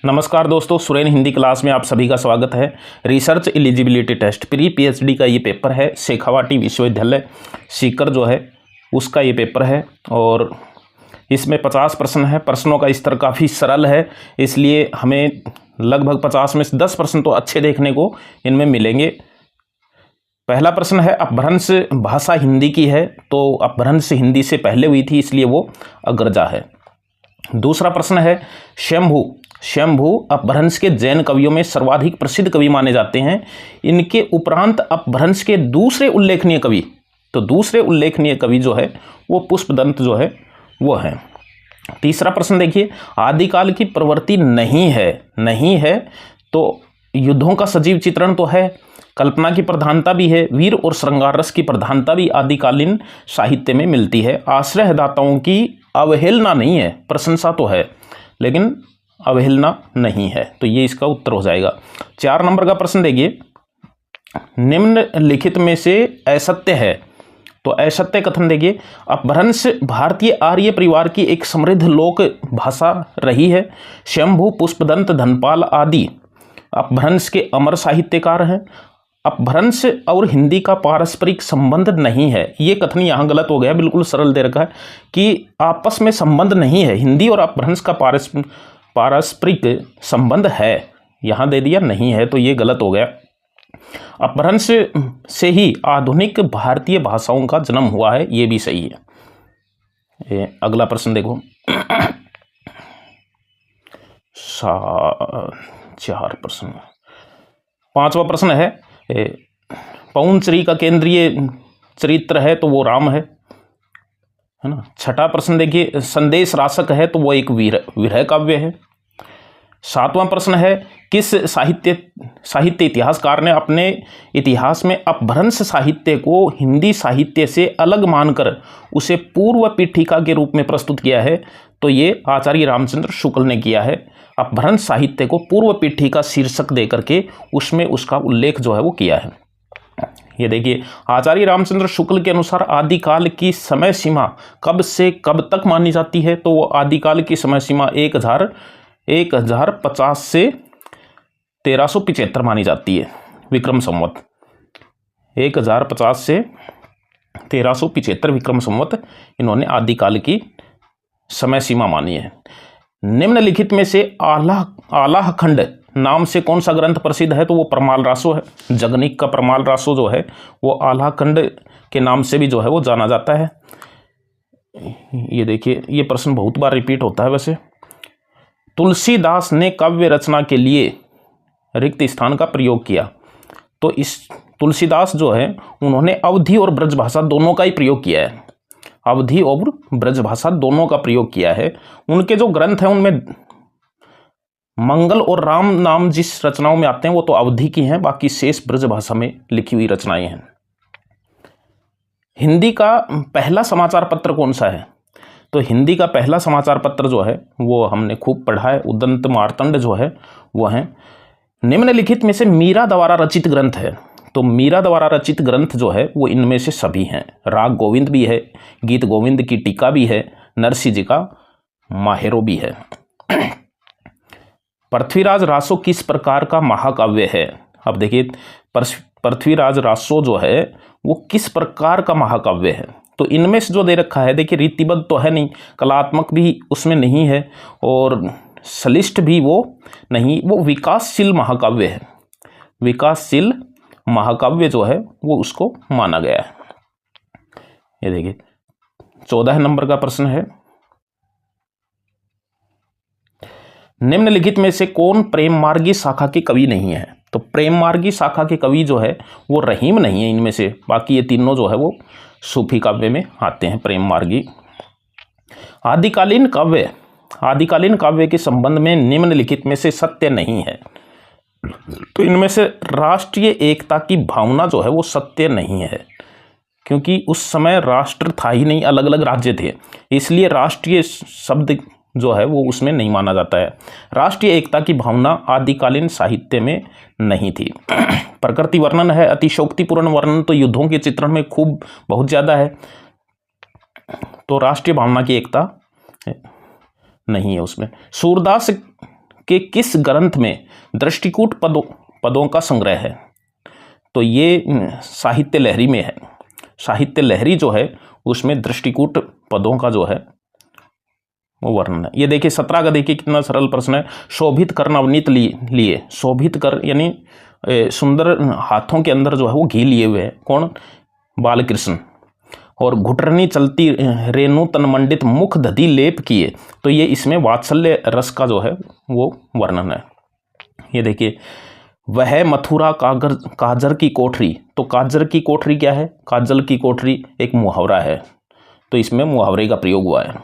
नमस्कार दोस्तों, सुरेन हिंदी क्लास में आप सभी का स्वागत है। Research eligibility test pre PhD का ये पेपर है। शेखावाटी विश्वविद्यालय सीकर जो है उसका ये पेपर है और इसमें 50 प्रश्न है। प्रश्नों का स्तर काफ़ी सरल है, इसलिए हमें लगभग 50 में से 10 प्रश्न तो अच्छे देखने को इनमें मिलेंगे। पहला प्रश्न है, अपभ्रंश भाषा हिंदी की है, तो अपभ्रंश हिंदी से पहले हुई थी, इसलिए वो अग्रजा है। दूसरा प्रश्न है, शंभु अपभ्रंश के जैन कवियों में सर्वाधिक प्रसिद्ध कवि माने जाते हैं। इनके उपरांत अपभ्रंश के दूसरे उल्लेखनीय कवि, तो दूसरे उल्लेखनीय कवि जो है वो पुष्पदंत जो है वो है। तीसरा प्रश्न देखिए, आदिकाल की प्रवृत्ति नहीं है तो युद्धों का सजीव चित्रण तो है, कल्पना की प्रधानता भी है, वीर और श्रृंगार रस की प्रधानता भी आदिकालीन साहित्य में मिलती है, आश्रयदाताओं की अवहेलना नहीं है, प्रशंसा तो है लेकिन अवहेलना नहीं है, तो ये इसका उत्तर हो जाएगा। 4 नंबर का प्रश्न देखिए, निम्नलिखित में से असत्य है, तो असत्य कथन देखिए, अपभ्रंश भारतीय आर्य परिवार की एक समृद्ध लोक भाषा रही है। शंभु, पुष्पदंत, धनपाल आदि अपभ्रंश के अमर साहित्यकार हैं। अपभ्रंश और हिंदी का पारस्परिक संबंध नहीं है, ये कथन यहाँ गलत हो गया, बिल्कुल सरल दे रखा है कि आपस में संबंध नहीं है। हिंदी और अपभ्रंश का पारस्परिक संबंध है, यहाँ दे दिया नहीं है, तो ये गलत हो गया। अपभ्रंश से ही आधुनिक भारतीय भाषाओं का जन्म हुआ है, ये भी सही है। अगला प्रश्न देखो, 4 प्रश्न। 5वां प्रश्न है, पौंचरी का केंद्रीय चरित्र है तो वो राम है ना। 6ठा प्रश्न देखिए, संदेश रासक है तो वो एक विरह काव्य है। 7वां प्रश्न है, किस साहित्य इतिहासकार ने अपने इतिहास में अपभ्रंश साहित्य को हिंदी साहित्य से अलग मानकर उसे पूर्व पीठिका के रूप में प्रस्तुत किया है, तो ये आचार्य रामचंद्र शुक्ल ने किया है। अपभ्रंश साहित्य को पूर्व पीठिका शीर्षक दे करके उसमें उसका उल्लेख जो है वो किया है। ये देखिए, आचार्य रामचंद्र शुक्ल के अनुसार आदिकाल की समय सीमा कब से कब तक मानी जाती है, तो वो आदिकाल की समय सीमा 1050 से 1375 मानी जाती है विक्रम संवत। 1050 से 1375 विक्रम संवत इन्होंने आदिकाल की समय सीमा मानी है। निम्नलिखित में से आलाह खंड नाम से कौन सा ग्रंथ प्रसिद्ध है, तो वो परमाल रासो है। जगनिक का परमाल रासो जो है वो आलाह खंड के नाम से भी जो है वो जाना जाता है। ये देखिए, ये प्रश्न बहुत बार रिपीट होता है। वैसे तुलसीदास ने काव्य रचना के लिए रिक्त स्थान का प्रयोग किया, तो इस तुलसीदास जो है उन्होंने अवधी और ब्रजभाषा दोनों का ही प्रयोग किया है। अवधी और ब्रजभाषा दोनों का प्रयोग किया है। उनके जो ग्रंथ हैं उनमें मंगल और राम नाम जिस रचनाओं में आते हैं वो तो अवधी की हैं, बाकी शेष ब्रजभाषा में लिखी हुई रचनाएं हैं। हिंदी का पहला समाचार पत्र कौन सा है, तो हिंदी का पहला समाचार पत्र जो है वो हमने खूब पढ़ा है, उदंत मार्तंड जो है वो है। निम्नलिखित में से मीरा द्वारा रचित ग्रंथ है, तो मीरा द्वारा रचित ग्रंथ जो है वो इनमें से सभी हैं। राग गोविंद भी है, गीत गोविंद की टीका भी है, नरसिंह जी का माहेरो भी है। पृथ्वीराज रासो किस प्रकार का महाकाव्य है, अब देखिए पृथ्वीराज रासो जो है वो किस प्रकार का महाकाव्य है, तो इनमें से जो दे रखा है देखिए, रीतिबद्ध तो है नहीं, कलात्मक भी उसमें नहीं है और सलिष्ट भी वो नहीं, वो विकासशील महाकाव्य है। विकासशील महाकाव्य जो है वो उसको माना गया है। ये देखिए 14 नंबर का प्रश्न है, निम्नलिखित में से कौन प्रेम मार्गी शाखा के कवि नहीं है, तो प्रेम मार्गी शाखा के कवि जो है वो रहीम नहीं है इनमें से, बाकी ये तीनों जो है वो सूफी काव्य में आते हैं, प्रेम मार्गी। आदिकालीन काव्य के संबंध में निम्नलिखित में से सत्य नहीं है, तो इनमें से राष्ट्रीय एकता की भावना जो है वो सत्य नहीं है, क्योंकि उस समय राष्ट्र था ही नहीं, अलग अलग राज्य थे, इसलिए राष्ट्रीय शब्द जो है वो उसमें नहीं माना जाता है। राष्ट्रीय एकता की भावना आदिकालीन साहित्य में नहीं थी। प्रकृति वर्णन है, अतिशोक्तिपूर्ण वर्णन तो युद्धों के चित्रण में खूब बहुत ज़्यादा है, तो राष्ट्रीय भावना की एकता नहीं है उसमें। सूरदास के किस ग्रंथ में दृष्टिकूट पदों का संग्रह है? तो ये साहित्य लहरी में है। साहित्य लहरी जो है उसमें दृष्टिकूट पदों का जो है वो वर्णन है। ये देखिए 17 का देखिए कितना सरल प्रश्न है। शोभित कर नवनीत लिए, शोभित कर यानी सुंदर हाथों के अंदर जो है वो घी लिए हुए है, कौन? बालकृष्ण। और घुटरनी चलती रेणु तनमंडित मुख दधि लेप किए, तो ये इसमें वात्सल्य रस का जो है वो वर्णन है। ये देखिए वह मथुरा काजर की कोठरी, तो काजर की कोठरी क्या है? काजल की कोठरी एक मुहावरा है, तो इसमें मुहावरे का प्रयोग हुआ है।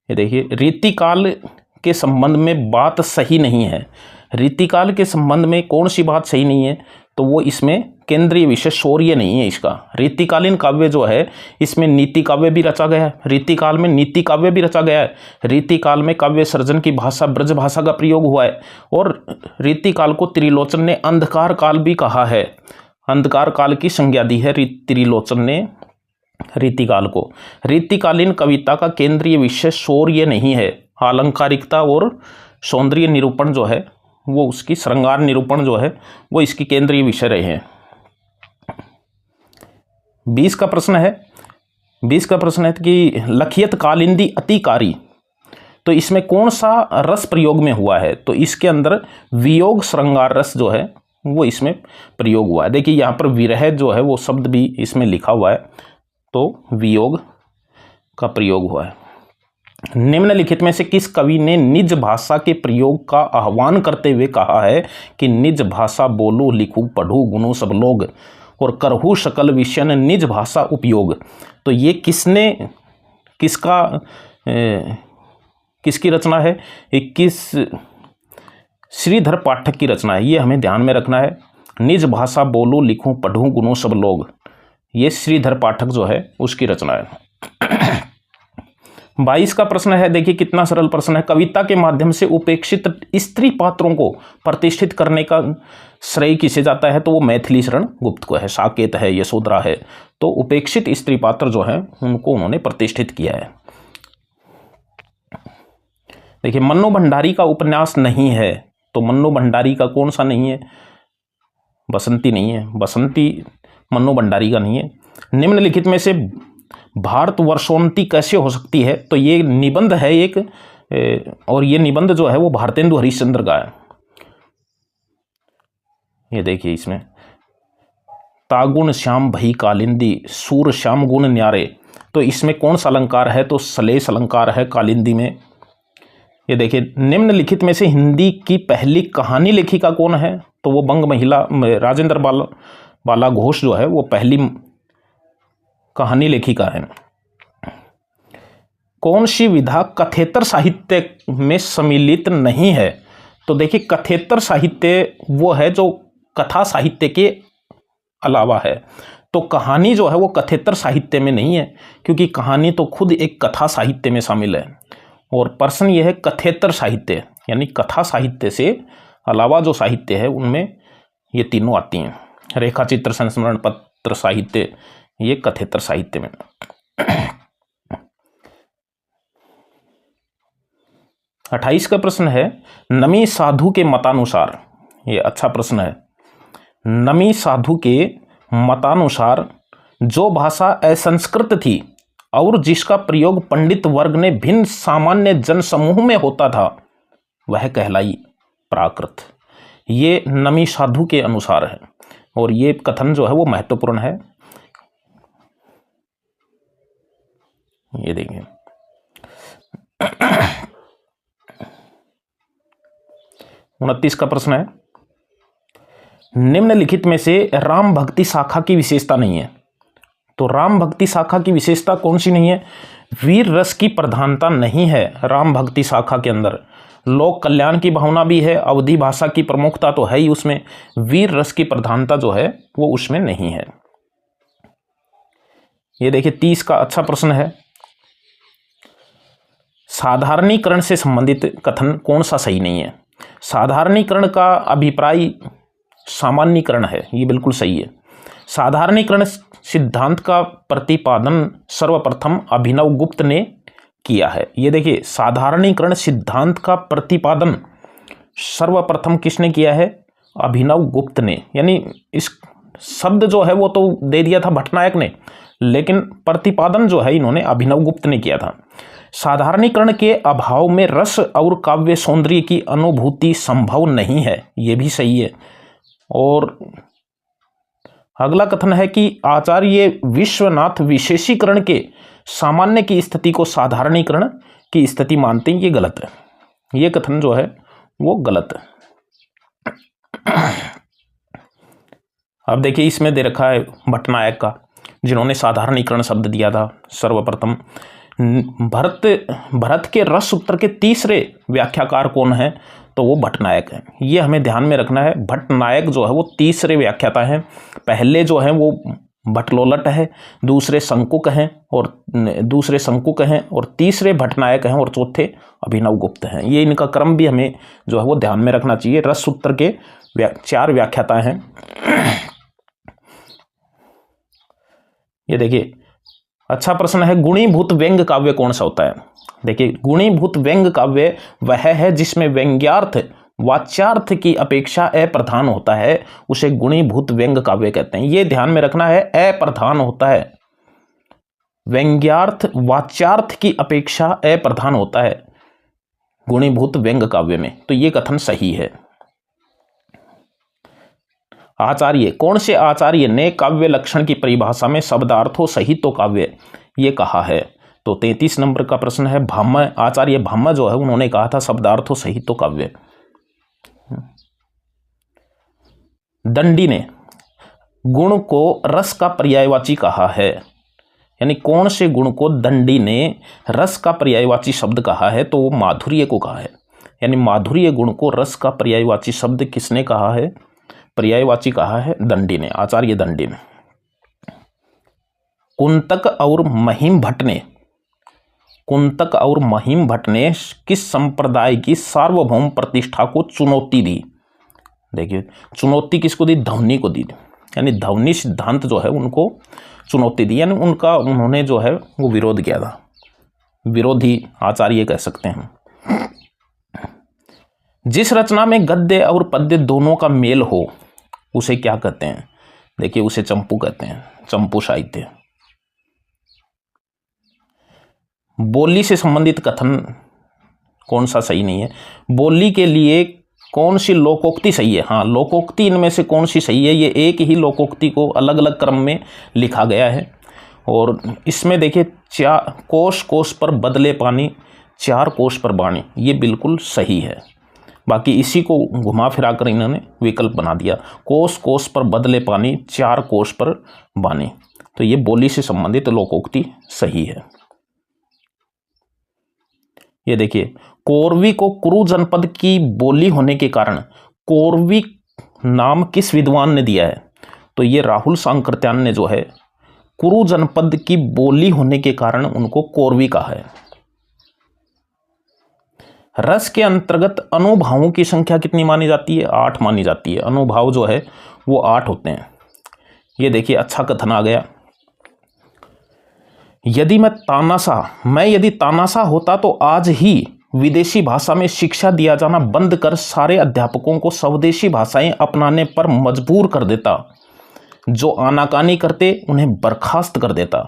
ये देखिए रीतिकाल के संबंध में बात सही नहीं है। रीतिकाल के संबंध में कौन सी बात सही नहीं है? तो वो इसमें केंद्रीय विषय शौर्य नहीं है इसका। रीतिकालीन काव्य जो है इसमें नीति काव्य भी रचा गया है, रीतिकाल में नीति काव्य भी रचा गया है। रीतिकाल में काव्य सर्जन की भाषा ब्रज भाषा का प्रयोग हुआ है, और रीतिकाल को त्रिलोचन ने अंधकार काल भी कहा है। अंधकार काल की संज्ञा दी है त्रिलोचन ने रीतिकाल को। रीतिकालीन कविता का केंद्रीय विषय शौर्य नहीं है, अलंकारिकता और सौंदर्य निरूपण जो है वो उसकी श्रृंगार निरूपण जो है वो इसकी केंद्रीय विषय रहे हैं। 20 का प्रश्न है कि लखियत कालिंदी अतिकारी, तो इसमें कौन सा रस प्रयोग में हुआ है? तो इसके अंदर वियोग श्रृंगार रस जो है वो इसमें प्रयोग हुआ है। देखिए यहाँ पर विरह जो है वो शब्द भी इसमें लिखा हुआ है, तो वियोग का प्रयोग हुआ है। निम्नलिखित में से किस कवि ने निज भाषा के प्रयोग का आह्वान करते हुए कहा है कि निज भाषा बोलो लिखू पढ़ू गुनो सब लोग और करहु सकल विषयन निज भाषा उपयोग? तो ये किसकी रचना है? 21 श्रीधर पाठक की रचना है, ये हमें ध्यान में रखना है। निज भाषा बोलो लिखूं पढ़ूं गुनो सब लोग, ये श्रीधर पाठक जो है उसकी रचना है। 22 का प्रश्न है, देखिए कितना सरल प्रश्न है। कविता के माध्यम से उपेक्षित स्त्री पात्रों को प्रतिष्ठित करने का श्रेय किसे जाता है? तो वो मैथिली शरण गुप्त को है। साकेत है, यशोधरा है, तो उपेक्षित स्त्री पात्र जो है उनको उन्होंने प्रतिष्ठित किया है। देखिए मन्नू भंडारी का उपन्यास नहीं है, तो मन्नू भंडारी का कौन सा नहीं है? बसंती नहीं है, बसंती मन्नू भंडारी का नहीं है। निम्नलिखित में से भारतवर्षोन्नति कैसे हो सकती है? तो ये निबंध है एक, और ये निबंध जो है वो भारतेंदु हरिश्चंद्र का है। ये देखिए इसमें तागुण श्याम भई कालिंदी सूर श्याम गुण न्यारे, तो इसमें कौन सा अलंकार है? तो सलेश अलंकार है कालिंदी में। ये देखिए निम्नलिखित में से हिंदी की पहली कहानी लेखिका कौन है? तो वो बंग महिला राजेंद्र बाला घोष जो है वो पहली कहानी लेखिका है। कौन सी विधा कथेतर साहित्य में सम्मिलित नहीं है? तो देखिए कथेतर साहित्य वो है जो कथा साहित्य के अलावा है, तो कहानी जो है वो कथेतर साहित्य में नहीं है, क्योंकि कहानी तो खुद एक कथा साहित्य में शामिल है। और प्रश्न ये है कथेतर साहित्य, यानी कथा साहित्य से अलावा जो साहित्य है उनमें ये तीनों आती हैं। रेखा चित्र संस्मरण पत्र साहित्य ये कथेतर साहित्य में। 28 का प्रश्न है, नमी साधु के मतानुसार, ये अच्छा प्रश्न है। नमी साधु के मतानुसार जो भाषा असंस्कृत थी और जिसका प्रयोग पंडित वर्ग ने भिन्न सामान्य जन समूह में होता था वह कहलाई प्राकृत। ये नमी साधु के अनुसार है, और ये कथन जो है वो महत्वपूर्ण है। ये देखिए 29 का प्रश्न है, निम्नलिखित में से राम भक्ति शाखा की विशेषता नहीं है। तो राम भक्ति शाखा की विशेषता कौन सी नहीं है? वीर रस की प्रधानता नहीं है राम भक्ति शाखा के अंदर। लोक कल्याण की भावना भी है, अवधी भाषा की प्रमुखता तो है ही उसमें, वीर रस की प्रधानता जो है वो उसमें नहीं है। ये देखिए 30 का अच्छा प्रश्न है, साधारणीकरण से संबंधित कथन कौन सा सही नहीं है? साधारणीकरण का अभिप्राय सामान्यीकरण है, ये बिल्कुल सही है। साधारणीकरण सिद्धांत का प्रतिपादन सर्वप्रथम अभिनव गुप्त ने किया है। ये देखिए, साधारणीकरण सिद्धांत का प्रतिपादन सर्वप्रथम किसने किया है? अभिनव गुप्त ने। यानी इस शब्द जो है वो तो दे दिया था भट्टनायक ने, लेकिन प्रतिपादन जो है इन्होंने अभिनव गुप्त ने किया था। साधारणीकरण के अभाव में रस और काव्य सौंदर्य की अनुभूति संभव नहीं है, ये भी सही है। और अगला कथन है कि आचार्य विश्वनाथ विशेषीकरण के सामान्य की स्थिति को साधारणीकरण की स्थिति मानते हैं, ये गलत है। ये कथन जो है वो गलत है। अब देखिए, इसमें दे रखा है भट्टनायक का, जिन्होंने साधारणीकरण शब्द दिया था सर्वप्रथम। भरत के रस सूत्र के तीसरे व्याख्याकार कौन है? तो वो भट्टनायक है। ये हमें ध्यान में रखना है। भट्टनायक जो है वो तीसरे व्याख्याता हैं। पहले जो है वो भट्टलोलट है, दूसरे शंकुक हैं और तीसरे भट्टनायक हैं और चौथे अभिनव गुप्त हैं। ये इनका क्रम भी हमें जो है वो ध्यान में रखना चाहिए। रस सूत्र के 4 व्याख्याता हैं। ये देखिए, अच्छा प्रश्न है, गुणीभूत व्यंग्य काव्य कौन सा होता है? देखिए, गुणीभूत व्यंग्य काव्य वह है जिसमें व्यंग्यार्थ वाच्यार्थ की अपेक्षा अप्रधान होता है, उसे गुणीभूत व्यंग्य काव्य कहते हैं। ये ध्यान में रखना है, अप्रधान होता है। व्यंग्यार्थ वाच्यार्थ की अपेक्षा अप्रधान होता है गुणीभूत व्यंग्य काव्य में, तो ये कथन सही है। आचार्य, कौन से आचार्य ने काव्य लक्षण की परिभाषा में शब्दार्थों सहित तो काव्य ये कहा है? तो 33 नंबर का प्रश्न है। भाम्य, आचार्य भाम्य जो है उन्होंने कहा था शब्दार्थों सहित तो काव्य। दंडी ने गुण को रस का पर्यायवाची कहा है। यानी कौन से गुण को दंडी ने रस का पर्यायवाची शब्द कहा है? तो वो माधुर्य को कहा है। यानी माधुर्य गुण को रस का पर्यायवाची शब्द किसने कहा है? पर्यायवाची कहा है दंडी ने, आचार्य दंडी ने। कुंतक और महिम भट्ट ने किस संप्रदाय की सार्वभौम प्रतिष्ठा को चुनौती दी? देखिए, चुनौती किसको दी? ध्वनि को दी। यानी ध्वनि सिद्धांत जो है उनको चुनौती दी, यानी उन्होंने जो है वो विरोध किया था। विरोधी आचार्य कह सकते हैं। जिस रचना में गद्य और पद्य दोनों का मेल हो उसे क्या कहते हैं? देखिए, उसे चंपू कहते हैं, चंपू साहित्य। बोली से संबंधित कथन कौन सा सही नहीं है? बोली के लिए कौन सी लोकोक्ति सही है? हाँ, लोकोक्ति इनमें से कौन सी सही है? ये एक ही लोकोक्ति को अलग अलग क्रम में लिखा गया है। और इसमें देखिए, कोश कोश पर बदले पानी, 4 कोश पर बाणी, ये बिल्कुल सही है। बाकी इसी को घुमा फिरा कर इन्होंने विकल्प बना दिया। कोश कोश पर बदले पानी, 4 कोश पर बानी। तो ये बोली से संबंधित लोकोक्ति सही है। ये देखिए, कोरवी को कुरु जनपद की बोली होने के कारण कोरवी नाम किस विद्वान ने दिया है? तो ये राहुल सांकृत्यायन ने जो है कुरु जनपद की बोली होने के कारण उनको कोरवी कहा है। रस के अंतर्गत अनुभावों की संख्या कितनी मानी जाती है? 8 मानी जाती है। अनुभाव जो है वो 8 होते हैं। ये देखिए, अच्छा कथन आ गया। यदि तानाशाह होता तो आज ही विदेशी भाषा में शिक्षा दिया जाना बंद कर सारे अध्यापकों को स्वदेशी भाषाएं अपनाने पर मजबूर कर देता। जो आनाकानी करते उन्हें बर्खास्त कर देता।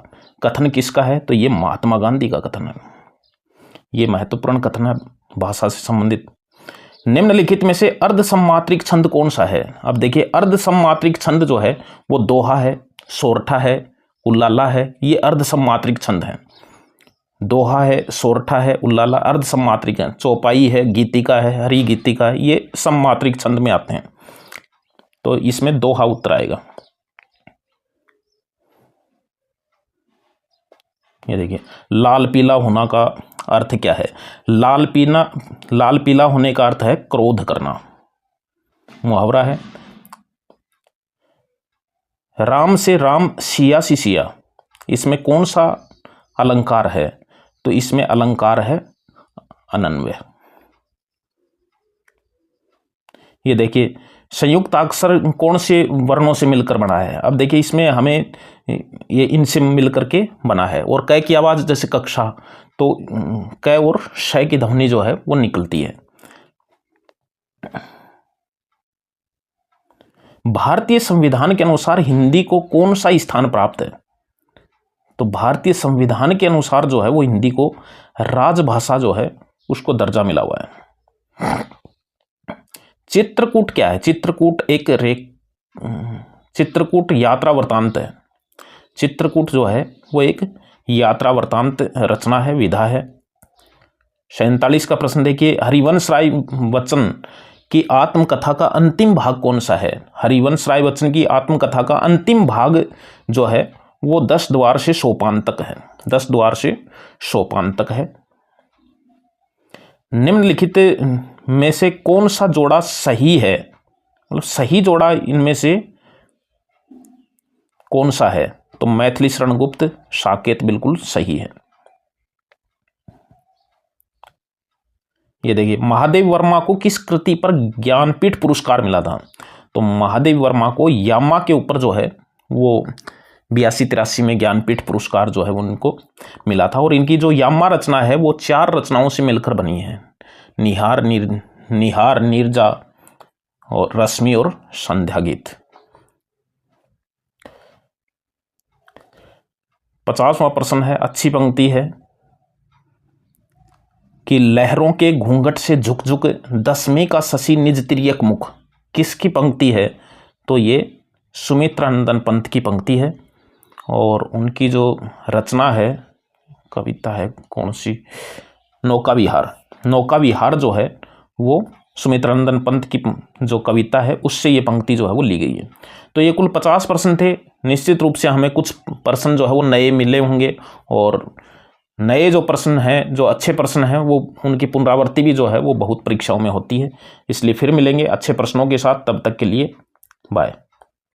कथन किसका है? तो ये महात्मा गांधी का कथन है। ये महत्वपूर्ण कथन है भाषा से संबंधित। निम्नलिखित में से अर्धसम्मात्रिक छंद कौन सा है? अब देखिए, अर्धसम्मात्रिक छंद जो है वो दोहा है, सोरठा है, उल्लाला है। ये अर्धसम्मात्रिक छंद है। दोहा है, सोरठा है, उल्लाला अर्धसम्मात्रिक है। चौपाई है, गीतिका है, हरि गीतिका है, ये सम्मात्रिक छंद में आते हैं। तो इसमें दोहा उत्तर आएगा। ये देखिए, लाल पीला होना का अर्थ क्या है? लाल पीला होने का अर्थ है क्रोध करना, मुहावरा है। राम से राम, सिया से सिया, इसमें कौन सा अलंकार है? तो इसमें अलंकार है अनन्वय। ये देखिए, संयुक्त अक्षर कौन से वर्णों से मिलकर बना है? अब देखिए, इसमें हमें ये इनसे मिलकर के बना है। और कै की आवाज़ जैसे कक्षा, तो क और श की ध्वनि जो है वो निकलती है। भारतीय संविधान के अनुसार हिंदी को कौन सा स्थान प्राप्त है? तो भारतीय संविधान के अनुसार जो है वो हिंदी को राजभाषा जो है उसको दर्जा मिला हुआ है। चित्रकूट क्या है? चित्रकूट यात्रा वृत्तांत है। चित्रकूट जो है वो एक यात्रा वृत्तांत रचना है, विधा है। 47 का प्रश्न देखिए, हरिवंश राय बच्चन की आत्मकथा का अंतिम भाग कौन सा है? हरिवंश राय बच्चन की आत्मकथा का अंतिम भाग जो है वो 10 द्वार से सोपान तक है। 10 द्वार से सोपान तक है। निम्नलिखित में से कौन सा जोड़ा सही है? मतलब सही जोड़ा इनमें से कौन सा है? तो मैथिली शरण गुप्त साकेत बिल्कुल सही है। ये देखिए, महादेव वर्मा को किस कृति पर ज्ञानपीठ पुरस्कार मिला था? तो महादेव वर्मा को यामा के ऊपर जो है वो 82-83 में ज्ञानपीठ पुरस्कार जो है उनको मिला था। और इनकी जो यामा रचना है वो 4 रचनाओं से मिलकर बनी है, निहार, नीरजा और रश्मि और संध्या गीत। 50वां प्रश्न है, अच्छी पंक्ति है कि लहरों के घूंघट से झुक झुक 10वें का शशि निज तिर्यक मुख, किसकी पंक्ति है? तो ये सुमित्रानंदन पंत की पंक्ति है। और उनकी जो रचना है, कविता है कौन सी? नौका विहार। नौका विहार जो है वो सुमित्रानंदन पंत की जो कविता है उससे ये पंक्ति जो है वो ली गई है। तो ये कुल 50 प्रश्न थे। निश्चित रूप से हमें कुछ प्रश्न जो है वो नए मिले होंगे, और नए जो प्रश्न हैं, जो अच्छे प्रश्न हैं, वो उनकी पुनरावृत्ति भी जो है वो बहुत परीक्षाओं में होती है। इसलिए फिर मिलेंगे अच्छे प्रश्नों के साथ। तब तक के लिए बाय।